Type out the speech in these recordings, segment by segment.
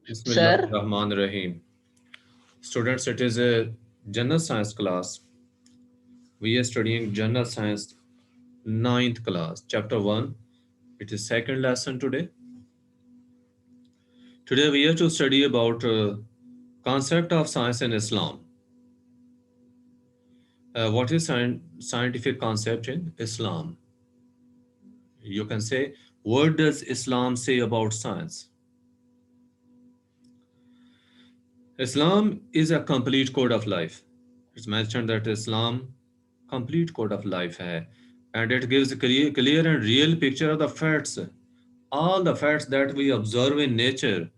Bismillah Sir, Rahman Rahim. Students, it is a general science class. We are studying general science ninth class, chapter 1. It is second lesson today. Today we are to study about concept of science in Islam. What is scientific concept in Islam? You can say, what does Islam say about science? Islam is a complete code of life. It's mentioned that Islam complete code of life hai, and it gives a clear and real picture of the facts. All the facts that we observe in nature,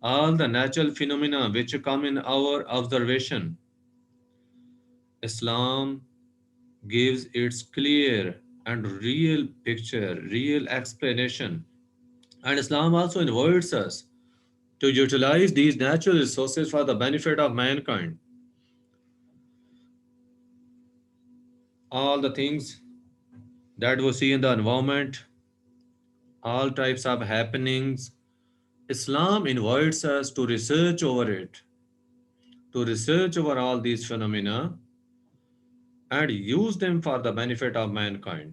all the natural phenomena which come in our observation, Islam gives its clear and real picture, real explanation. And Islam also invites us to utilize these natural resources for the benefit of mankind. All the things that we see in the environment, all types of happenings, Islam invites us to research over it, to research over all these phenomena and use them for the benefit of mankind.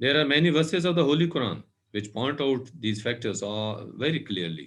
There are many verses of the Holy Quran which point out these factors very clearly.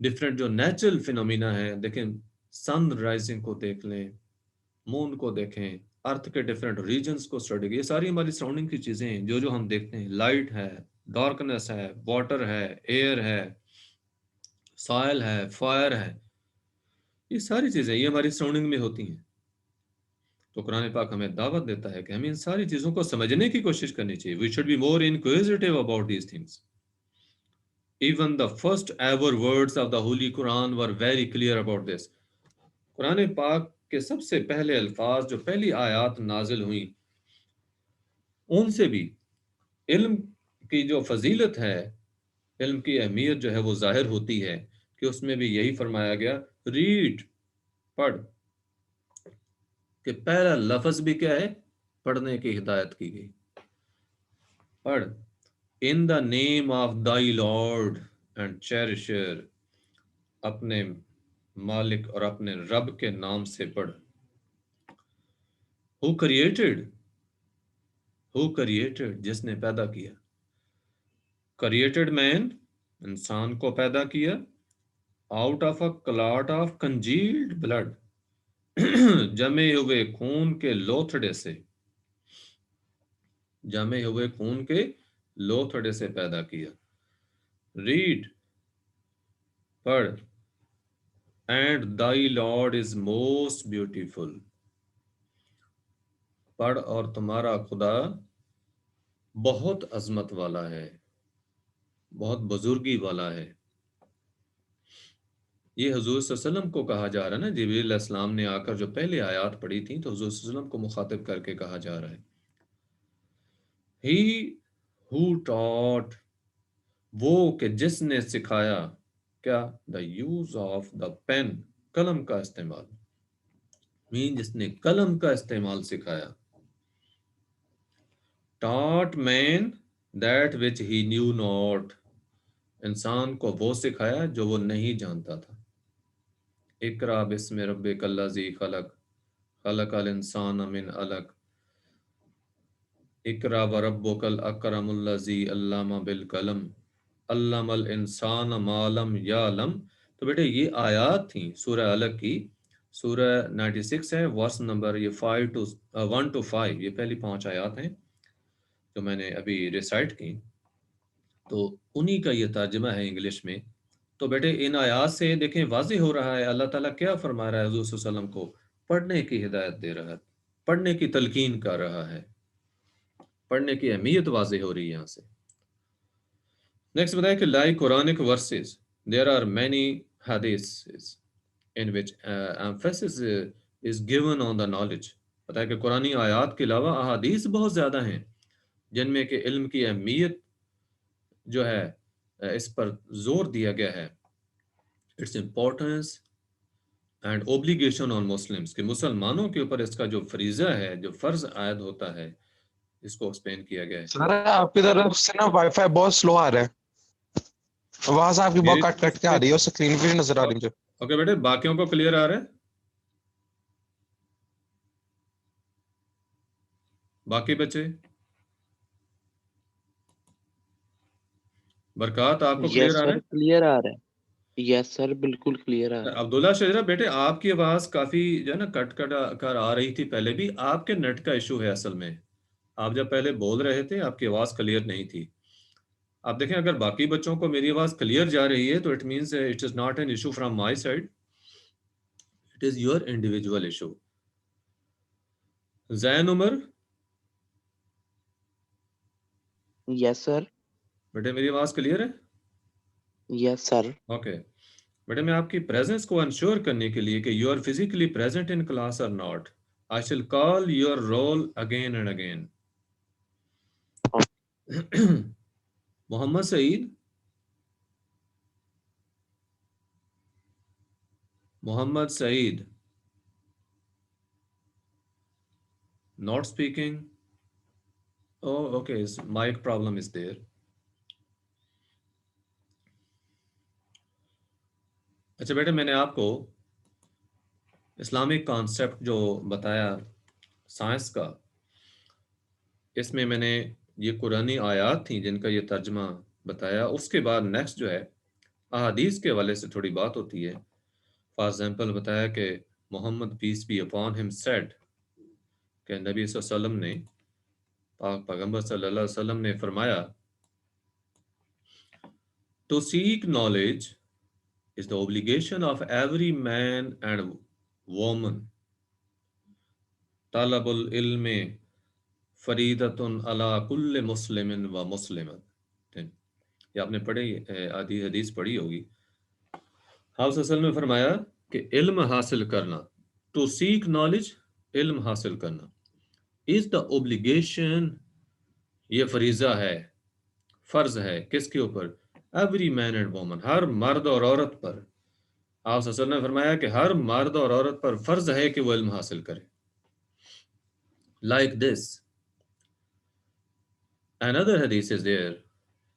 Different جو natural phenomena ہے، دیکھیں سن rising کو دیکھ لیں، مون کو دیکھیں، ارتھ کے different regions کو اسٹڈی، یہ ساری ہماری سراؤنڈنگ کی چیزیں ہیں جو ہم دیکھتے ہیں، لائٹ ہے، ڈارکنیس ہے، واٹر ہے، ایئر ہے، سائل ہے، فائر ہے، یہ ساری چیزیں یہ ہماری سراؤنڈنگ میں ہوتی ہیں. تو قرآن پاک ہمیں دعوت دیتا ہے کہ ہمیں ان ساری چیزوں کو سمجھنے کی کوشش کرنی چاہیے. We should be more inquisitive about these things. Even the first ever words of the Holy Quran were very clear about this. قرآن پاک کے سب سے پہلے الفاظ جو پہلی آیات نازل ہوئیں ان سے بھی علم کی جو فضیلت ہے، علم کی اہمیت جو ہے وہ ظاہر ہوتی ہے کہ اس میں بھی یہی فرمایا گیا، ریڈ، پڑھ، کہ پہلا لفظ بھی کیا ہے؟ پڑھنے کی ہدایت کی گئی. پڑھ، ان دا نیم آف دائی لارڈ اینڈ چیریشر، اپنے مالک اور اپنے رب کے نام سے پڑھ. ہو کریٹڈ، جس نے پیدا کیا. کریٹڈ مین، انسان کو پیدا کیا، out of a clot of congealed blood, جمے ہوئے خون کے لوتھڑے سے، جمے ہوئے خون کے لوتھڑے سے پیدا کیا. ریڈ، پڑھ، اینڈ دائی لارڈ از موسٹ بیوٹیفل، پڑھ اور تمہارا خدا بہت عظمت والا ہے، بہت بزرگی والا ہے. یہ حضور صلی اللہ علیہ وسلم کو کہا جا رہا ہے نا، جبریل علیہ السلام نے آ کر جو پہلے آیات پڑھی تھیں تو حضور صلی اللہ علیہ وسلم کو مخاطب کر کے کہا جا رہا ہے. ہی ہو ٹاٹ، وہ کہ جس نے سکھایا، کیا؟ The use of the pen, قلم کا استعمال، جس نے قلم کا استعمال سکھایا. Taught man that which he knew not, انسان کو وہ سکھایا جو وہ نہیں جانتا تھا. اقرا بسم ربک الذی خلق، خلق الانسان من علق، اقرا وربک الاکرم الذی علم بالقلم، علم الانسان ما لم یعلم. تو بیٹے یہ آیات تھیں سورہ علق کی، سورہ 96 ہے، ورس نمبر یہ 1 to 5، یہ پہلی 5 آیات ہیں جو میں نے ابھی ریسائٹ کی. تو انہی کا یہ ترجمہ ہے انگلش میں. تو بیٹے ان آیات سے دیکھیں واضح ہو رہا ہے اللہ تعالیٰ کیا فرما رہا ہے، حضور صلی اللہ علیہ وسلم کو پڑھنے کی ہدایت دے رہا ہے، پڑھنے کی تلقین کر رہا ہے، پڑھنے کی اہمیت واضح ہو رہی ہے یہاں سے. نیکسٹ بتائیں کہ like Quranic verses there are many hadiths in which emphasis is given on the knowledge. پتہ ہے کہ قرآنی آیات کے علاوہ احادیث بہت زیادہ ہیں جن میں کہ علم کی اہمیت جو ہے اس پر زور دیا گیا ہے. Its importance and obligation on Muslims, کہ مسلمانوں کے اوپر اس کا جو فریضہ ہے، جو فرض عائد ہوتا ہے، اس کو ایکسپلین کیا گیا ہے. سر آپ کی طرف سے نا وائی فائی بہت سلو آ رہا ہے، آواز آپ کی میری بہت کٹ کٹ کے آ رہی ہے، اور اسکرین پہ بھی نظر آ رہی مجھے. اوکے بیٹے، باقیوں کو کلیئر آ رہا ہے؟ باقی بچے برکات آپ کو کلیئر یس آ رہا سر، ہے؟ کلیئر آ رہا ہے. یس سر، بالکل کلیئر آ رہا ہے. عبداللہ شجرہ بیٹے آپ کی آواز کافی جو ہے نا کٹ کٹ کر آ رہی تھی پہلے بھی. آپ کے نیٹ کا ایشو ہے اصل میں، آپ جب پہلے بول رہے تھے آپ کی آواز کلیئر نہیں تھی. آپ دیکھیں اگر باقی بچوں کو میری آواز کلیئر جا رہی ہے تو it means it is not an issue from my side, it is your individual issue. Zain Umar yes sir. بیٹے میری آواز کلیئر ہے؟ یس سر. اوکے بیٹے، میں آپ کی پریزنس کو انشور کرنے کے لیے کہ you are physically present in class اور not, I shall call your roll again and again. Muhammad Saeed, Muhammad Saeed not speaking. Oh, okay, mic problem is there. اچھا بیٹے، میں نے آپ کو اسلامک کانسیپٹ جو بتایا سائنس کا، اس میں نے یہ قرآنی آیات تھیں جن کا یہ ترجمہ بتایا. اس کے بعد نیکسٹ جو ہے احادیث کے حوالے سے تھوڑی بات ہوتی ہے. فار ایگزامپل بتایا کہ Muhammad peace be upon him said کہ نبی صلی اللہ علیہ وسلم نے پاک پیغمبر صلی اللہ علیہ وسلم نے فرمایا to seek knowledge is the obligation of every man and woman. طلب العلم فریدۃ علی کل مسلم و مسلمۃ. یہ آپ نے پڑھی حدیث پڑھی ہوگی. آپ صلی اللہ علیہ وسلم نے فرمایا کہ علم حاصل کرنا to seek knowledge علم حاصل کرنا is the obligation یہ فریضہ ہے فرض ہے کس کے اوپر ایوری مین اینڈ وومن ہر مرد اور عورت پر. آپ صلی اللہ علیہ وسلم نے فرمایا کہ ہر مرد اور عورت پر فرض ہے کہ وہ علم حاصل کرے. Like this another hadith is there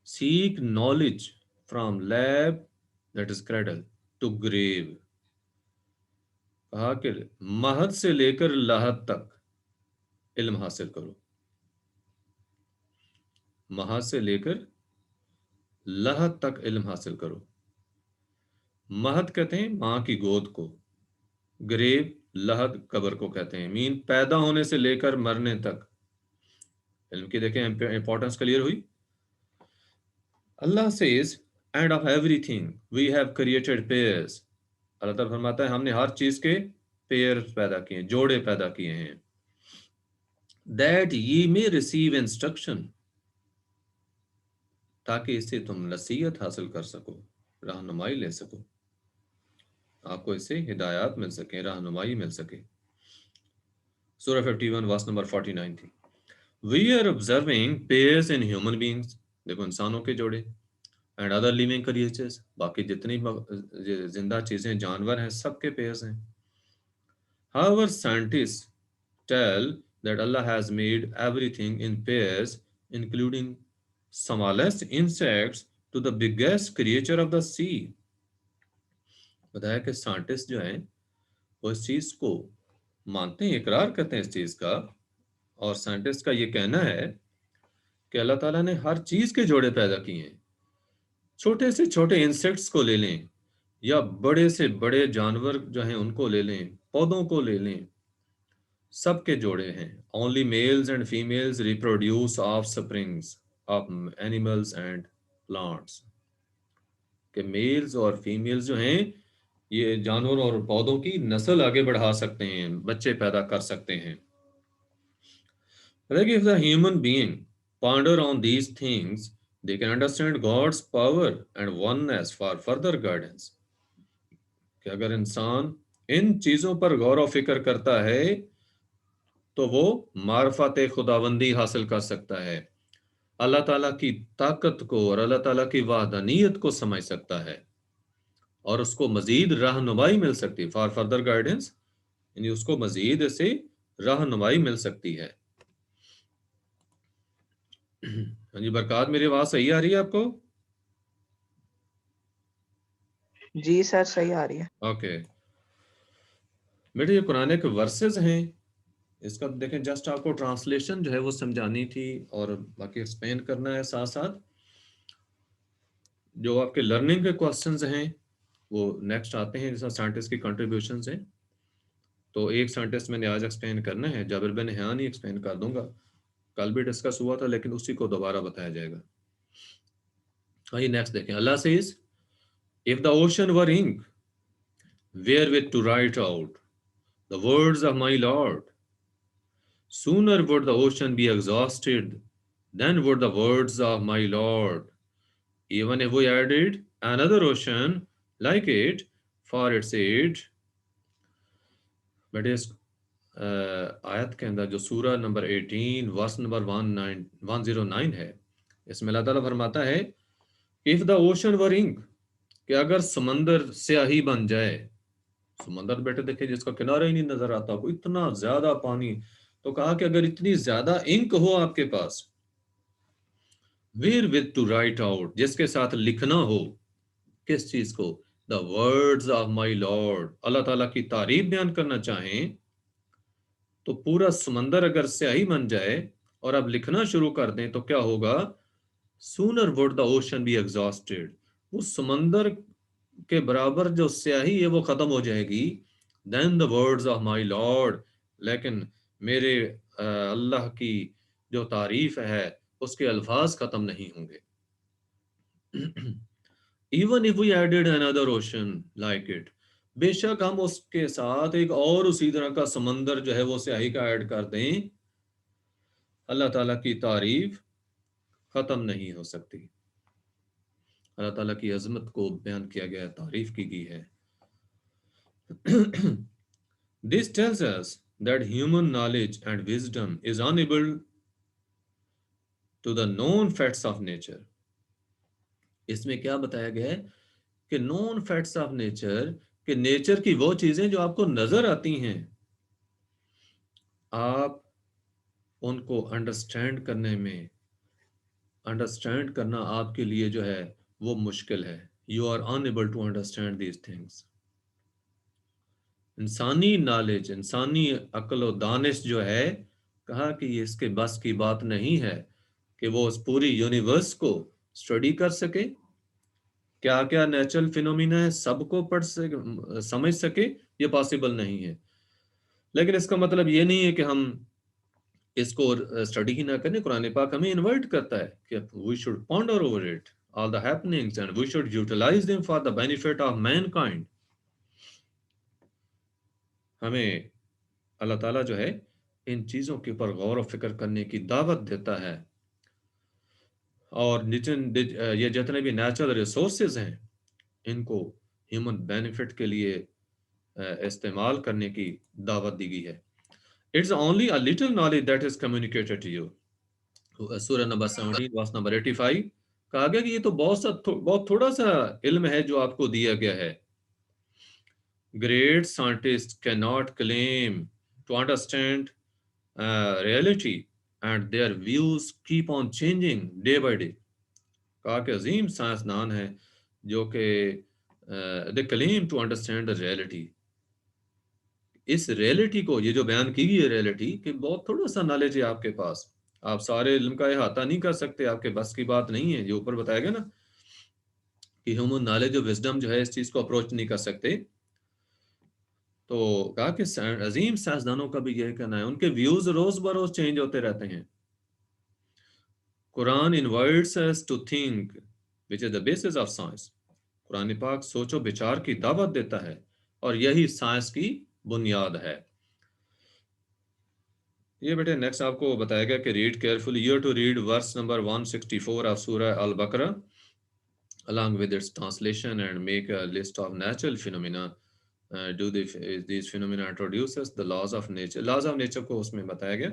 seek knowledge from lab that is cradle to grave. کہا کہ مہد سے لے کر لاحد تک علم حاصل کرو. مہد سے لے کر لاحد تک علم حاصل کرو. مہد کہتے ہیں ماں کی گود کو, گریو لحد قبر کو کہتے ہیں. مین پیدا ہونے سے لے کر مرنے تک علم کی دیکھیں امپورٹنس کلیئر ہوئی. اللہ says and of everything we have created pairs. اللہ تعالیٰ فرماتا ہے ہم نے ہر چیز کے پیئر پیدا کیے ہیں, جوڑے پیدا کیے ہیں. that ye may receive instruction تاکہ اس سے تم نصیحت حاصل کر سکو, رہنمائی لے سکو, آپ کو اس سے ہدایات مل سکیں, رہنمائی مل سکے. سورہ 51 ورس نمبر 49 تھی. We are observing pairs in human beings. دیکھو انسانوں کے جوڑے and other living creatures. باقی جتنی زندہ چیزیں جانور ہیں سب کے pairs ہیں. However, scientists tell that Allah has made everything in pairs, including smallest insects to the biggest creature of the sea. بتایا کہ سائنٹسٹ جو ہیں وہ اس چیز کو مانتے ہیں, اقرار کرتے ہیں اس چیز کا, اور سائنٹسٹ کا یہ کہنا ہے کہ اللہ تعالیٰ نے ہر چیز کے جوڑے پیدا کیے ہیں. چھوٹے سے چھوٹے انسیکٹس کو لے لیں یا بڑے سے بڑے جانور جو ہیں ان کو لے لیں, پودوں کو لے لیں, سب کے جوڑے ہیں. Only males and females reproduce offsprings of animals and plants. کہ میلز اور فیمیلز جو ہیں یہ جانوروں اور پودوں کی نسل آگے بڑھا سکتے ہیں, بچے پیدا کر سکتے ہیں. Like if the human being ponder on these things, they can understand God's power and oneness for further guidance. کہ اگر انسان ان چیزوں پر غور و فکر کرتا ہے تو وہ معرفت خداوندی حاصل کر سکتا ہے, اللہ تعالیٰ کی طاقت کو اور اللہ تعالیٰ کی وحدانیت کو سمجھ سکتا ہے, اور اس کو مزید رہنمائی مل سکتی ہے. فار فردر گائیڈنس یعنی اس کو مزید سے رہنمائی مل سکتی ہے. ہاں جی برکات, میری آواز صحیح آ رہی ہے آپ کو؟ جی سر صحیح آ رہی ہے. اوکے بیٹے یہ قرآن کے ورسز ہیں, اس کا دیکھیں جسٹ آپ کو ٹرانسلیشن جو ہے وہ سمجھانی تھی اور باقی ایکسپلین کرنا ہے ساتھ ساتھ. جو آپ کے لرننگ کے کوسچنز ہیں وہ نیکسٹ آتے ہیں, جیسا سائنٹسٹ کی کنٹریبیوشنز ہیں. تو ایک سائنٹسٹ میں نے آج ایکسپلین کرنا ہے, جابر بن حیان ہی ایکسپلین کر دوں گا. کل بھی ڈسکس ہوا تھا لیکن اسی کو دوبارہ بتایا جائے گا. آئیے نیکسٹ دیکھیں. اللہ says if the ocean were ink wherewith to write out the words of my Lord, sooner would the ocean be exhausted than would the words of my Lord, even if we added another ocean like it for its aid. But اس آیت کے اندر جو سورہ number 18 verse number 109 ہے, اس میں اللہ تعالیٰ فرماتا ہے if the ocean were ink, کہ اگر سمندر سیاہی بن جائے. سمندر بیٹے دیکھیں جس کا کنارہ ہی نہیں نظر آتا, کو اتنا زیادہ پانی. تو کہا کہ اگر اتنی زیادہ انک ہو آپ کے پاس, wherewith to write out, جس کے ساتھ لکھنا ہو, کس چیز کو, the words of my Lord, اللہ تعالیٰ کی تعریف بیان کرنا چاہیں, تو پورا سمندر اگر سیاہی بن جائے اور اب لکھنا شروع کر دیں تو کیا ہوگا, sooner would the ocean be exhausted, اس سمندر کے برابر جو سیاہی ہے وہ ختم ہو جائے گی. then the words of my lord, لیکن میرے اللہ کی جو تعریف ہے اس کے الفاظ ختم نہیں ہوں گے. even if we added another ocean like it, بے شک ہم اس کے ساتھ ایک اور اسی طرح کا سمندر جو ہے وہ سیاہی کا ایڈ کر دیں, اللہ تعالیٰ کی تعریف ختم نہیں ہو سکتی. اللہ تعالیٰ کی عظمت کو بیان کیا گیا ہے, تعریف کی گئی ہے. This tells us that human knowledge and wisdom is unable to the known facts of nature. اس میں کیا بتایا گیا ہے کہ known facts of nature, کہ نیچر کی وہ چیزیں جو آپ کو نظر آتی ہیں, آپ ان کو انڈرسٹینڈ کرنا آپ کے لیے جو ہے وہ مشکل ہے. You are unable to understand these things. انسانی نالج, انسانی عقل و دانش جو ہے, کہا کہ یہ اس کے بس کی بات نہیں ہے کہ وہ اس پوری یونیورس کو اسٹڈی کر سکے, کیا کیا نیچرل فینومینا ہے سب کو پڑھ سکے, سمجھ سکے, یہ پاسبل نہیں ہے. لیکن اس کا مطلب یہ نہیں ہے کہ ہم اس کو اسٹڈی ہی نہ کریں. قرآن پاک ہمیں انوائٹ کرتا ہے کہ we should ponder over it, all the happenings, and we should utilize them for the benefit of mankind. ہمیں اللہ تعالیٰ جو ہے ان چیزوں کے اوپر غور و فکر کرنے کی دعوت دیتا ہے, اور یہ جتنے بھی نیچرل ریسورسز ہیں ان کو ہیومن بینیفٹ کے لیے استعمال کرنے کی دعوت دی گئی ہے. It's only a little knowledge that is communicated to you. سورہ نمبر 17 verse number 85 کہا گیا کہ یہ تو بہت تھوڑا سا علم ہے جو آپ کو دیا گیا ہے. Great scientists cannot claim to understand reality, and their views keep on changing day by day. کہا کہ عظیم سائنسدان ہیں جو کہ they claim to understand the reality. اس ریئلٹی کو, یہ جو بیان کی گئی ہے ریئلٹی, کہ بہت تھوڑا سا نالج ہے آپ کے پاس, آپ سارے علم کا احاطہ نہیں کر سکتے, آپ کے بس کی بات نہیں ہے. جو اوپر بتایا گیا نا کہ ہیومن نالج اور وزڈم جو ہے اس چیز کو اپروچ نہیں کر سکتے. تو کہا کہ عظیم سائنسدانوں کا بھی یہ کہنا ہے, ان کے ویوز روز بروز چینج ہوتے رہتے ہیں. قرآن invites us to think, which is the basis of science. قرآن پاک سوچ و بچار کی دعوت دیتا ہے, اور یہی سائنس کی بنیاد ہے. یہ بیٹے نیکسٹ آپ کو بتایا گیا کہ read carefully, you to read verse number 164 of سورہ البقرہ along with its translation and make a list of natural phenomena. These phenomena introduces the laws of nature. Laws of nature کو اس میں بتایا گیا.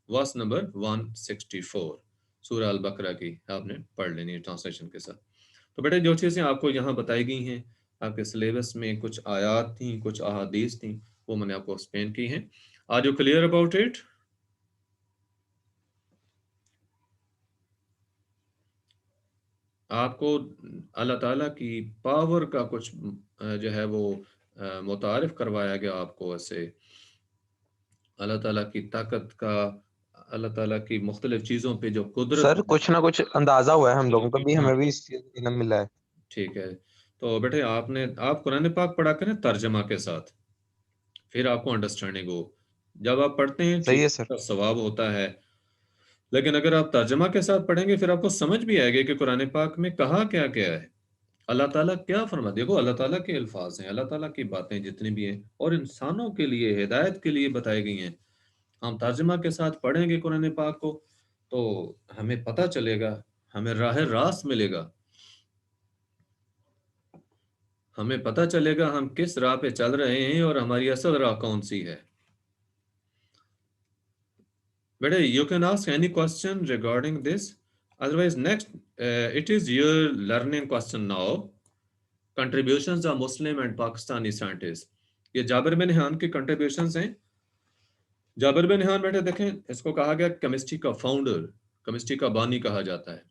ورس نمبر 164 سورہ البقرہ کی آپ نے پڑھ لینی ہے ٹرانسلیشن کے ساتھ. تو بیٹے جو چیزیں آپ کو یہاں بتائی گئی ہیں, آپ کے سلیبس میں کچھ آیات تھیں, کچھ احادیث تھیں, وہ میں نے آپ کو ایکسپلین کی ہیں. Are you clear about it? آپ کو اللہ تعالیٰ کی پاور کا کچھ جو ہے وہ متعارف کروایا گیا آپ کو, ایسے اللہ تعالیٰ کی طاقت کا, اللہ تعالیٰ کی مختلف چیزوں پہ جو قدرت. سر کچھ نہ کچھ اندازہ ہوا ہے ہم لوگوں کا بھی, ہمیں بھی اس چیز کا علم ملا ہے. ٹھیک ہے. تو بیٹے آپ قرآن پاک پڑھا کریں ترجمہ کے ساتھ, پھر آپ کو انڈرسٹینڈنگ ہو. جب آپ پڑھتے ہیں صحیح ہے سر, ثواب ہوتا ہے, لیکن اگر آپ ترجمہ کے ساتھ پڑھیں گے پھر آپ کو سمجھ بھی آئے گا کہ قرآن پاک میں کہا کیا کیا ہے, اللہ تعالیٰ کیا فرما. دیکھو اللہ تعالیٰ کے الفاظ ہیں, اللہ تعالیٰ کی باتیں جتنی بھی ہیں, اور انسانوں کے لیے ہدایت کے لیے بتائی گئی ہیں. ہم ترجمہ کے ساتھ پڑھیں گے قرآن پاک کو تو ہمیں پتہ چلے گا, ہمیں راہ راست ملے گا, ہمیں پتہ چلے گا ہم کس راہ پہ چل رہے ہیں اور ہماری اصل راہ کون سی ہے. بیٹے you can ask any question regarding this. Otherwise next it is your learning question now. Contributions of Muslim and Pakistani scientists. یہ جابر بن حیان کی کنٹریبیوشنز ہیں. جابر بن حیان بیٹے دیکھیں, اس کو کہا گیا کیمسٹری کا فاؤنڈر, کیمسٹری کا بانی کہا جاتا ہے.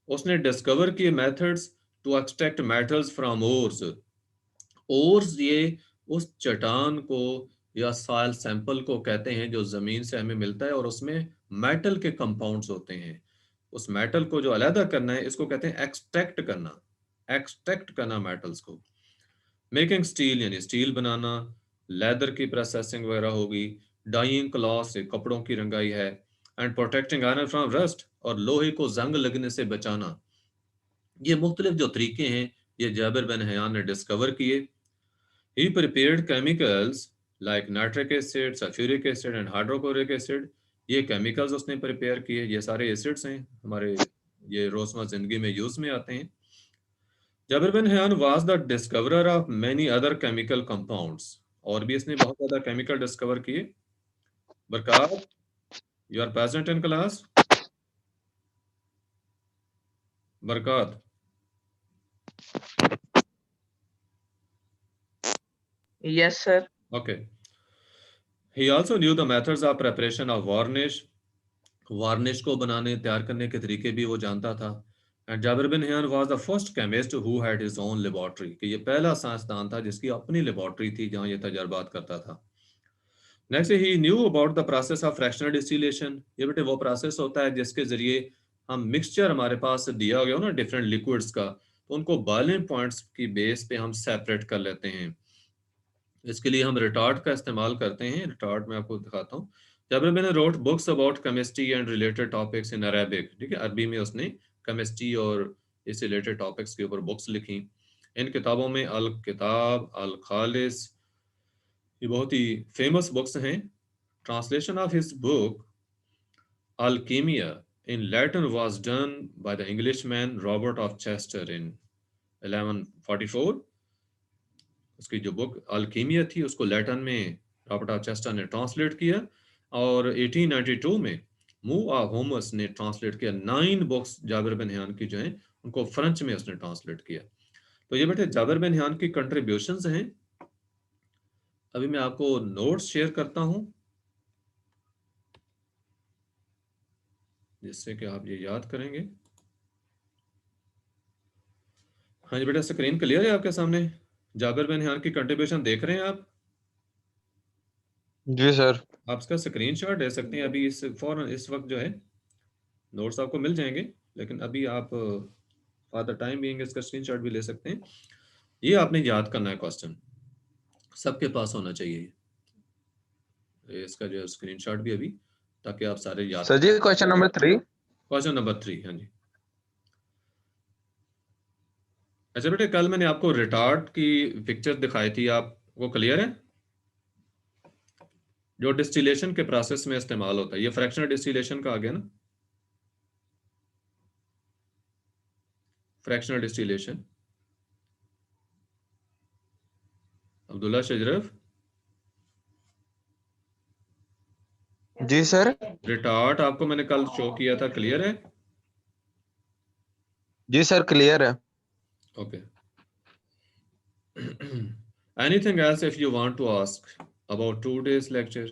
اس نے ڈسکور کیے methods to extract metals from ores. Ores یہ اس چٹان کو یا سائل سیمپل کو کہتے ہیں جو زمین سے ہمیں ملتا ہے, اور اس میں میٹل کے کمپاؤنڈز ہوتے ہیں. اس میٹل کو جو علیحدہ کرنا ہے اس کو کہتے ہیں ایکسٹریکٹ کرنا. ایکسٹریکٹ کرنا میٹلز کو. میکنگ اسٹیل یعنی اسٹیل بنانا, لیدر کی پروسیسنگ وغیرہ ہوگی, ڈائنگ کلاتھ سے کپڑوں کی رنگائی ہے, and protecting iron from rust, اور لوہے کو زنگ لگنے سے بچانا. یہ مختلف جو طریقے ہیں یہ جابر بن حیان نے ڈسکور کیے. He prepared chemicals like nitric acid, sulfuric acid and hydrochloric acid. یہ کیمیکلز اس نے پریپیئر کیے. یہ سارے ایسڈس ہیں ہمارے یہ روزمرہ زندگی میں یوز میں آتے ہیں. Jabir bin Hayyan was the discoverer of many other chemical compounds, اور بھی اس نے بہت زیادہ کیمیکل ڈسکور کیے. Barkat, you are present in class? Barkat, Yes, sir. okay. He also knew the methods of preparation of varnish. Varnish کو بنانے تیار کرنے کے طریقے بھی وہ جانتا تھا. And Jabir bin حیان was the first chemist who had his own laboratory. کہ یہ پہلا سائنسدان تھا جس کی اپنی لیبارٹری تھی جہاں یہ تجربات کرتا تھا. Next, he knew about the process of fractional distillation. یہ بیٹے وہ پروسیس ہوتا ہے جس کے ذریعے ہم مکسچر ہمارے پاس دیا گیا ہو نا ڈفرینٹ لیکوڈز کا, تو ان کو بائلنگ پوائنٹس کی بیس پہ ہم سیپریٹ کر لیتے ہیں. اس کے لیے ہم ریٹارڈ کا استعمال کرتے ہیں. ریٹارڈ میں آپ کو دکھاتا ہوں. Jabir bin wrote books about chemistry and related topics in Arabic. ٹھیک ہے, عربی میں اس نے کیمسٹری اور اس ریلیٹڈ ٹاپکس کے اوپر بکس لکھی. ان کتابوں میں الکتاب, الخالص, یہ بہت ہی فیمس بکس ہیں. ٹرانسلیشن آف ہز بک الکیمیا in Latin was done by the English man Robert of Chester in 1144. اس کی جو بک الکیمیا تھی اس کو لیٹن میں رابرٹ آف چیسٹر نے ٹرانسلیٹ کیا, اور 1892 میں مو آف ہومس نے ٹرانسلیٹ کیا. 9 بکس جابر بن حیان کی جو ہیں ان کو فرنچ میں اس نے ٹرانسلیٹ کیا. تو یہ بیٹے جابر بن حیان کی کنٹریبیوشنز ہیں. ابھی میں آپ کو نوٹس شیئر کرتا ہوں جس سے کہ آپ یہ یاد کریں گے. ہاں جی بیٹا, اسکرین کلیئر ہے آپ کے سامنے؟ جابر بن حیان کی کنٹریبیوشن دیکھ رہے ہیں آپ؟ جی سر. آپ اس کا اسکرین شاٹ لے سکتے ہیں. ابھی فوراً اس وقت جو ہے نوٹس آپ کو مل جائیں گے, لیکن ابھی آپ فار دا ٹائم بینگ اس کا اسکرین شاٹ بھی لے سکتے ہیں. یہ آپ نے یاد کرنا ہے, کوسچن سب کے پاس ہونا چاہیے اس کا جو اسکرین شاٹ بھی ابھی, تاکہ آپ سارے یاد سر جی کوشچن نمبر 3. Question number 3. ہاں جی. اچھا بیٹے, کل میں نے آپ کو ریٹارڈ کی پکچر دکھائی تھی, آپ وہ کلیئر ہے؟ جو ڈسٹیلیشن کے پروسیس میں استعمال ہوتا ہے, یہ فریکشنل ڈسٹیلیشن کا آگے نا, فریکشنل ڈسٹیلیشن. عبداللہ شجرف, جی سر. ریٹارڈ آپ کو میں نے کل شو کیا تھا, کلیئر ہے؟ جی سر کلیئر ہے. Okay. Anything else if you want to ask about today's lecture?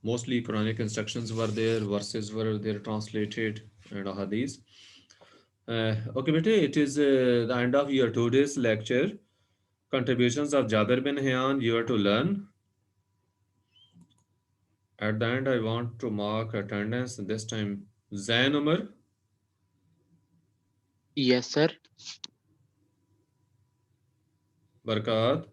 Mostly Quranic instructions were there, verses were there translated, and hadith. Okay, bete, it is the end of your today's lecture. Contributions of Jabir bin Hayyan you are to learn. At the end, I want to mark attendance. This time, Zain Umar. Yes, sir. Barkat.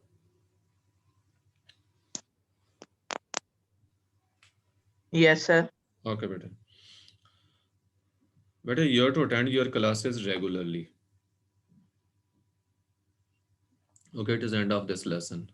Yes, sir. Okay, beta. Beta, you have to attend your classes regularly. Okay, it is the end of this lesson.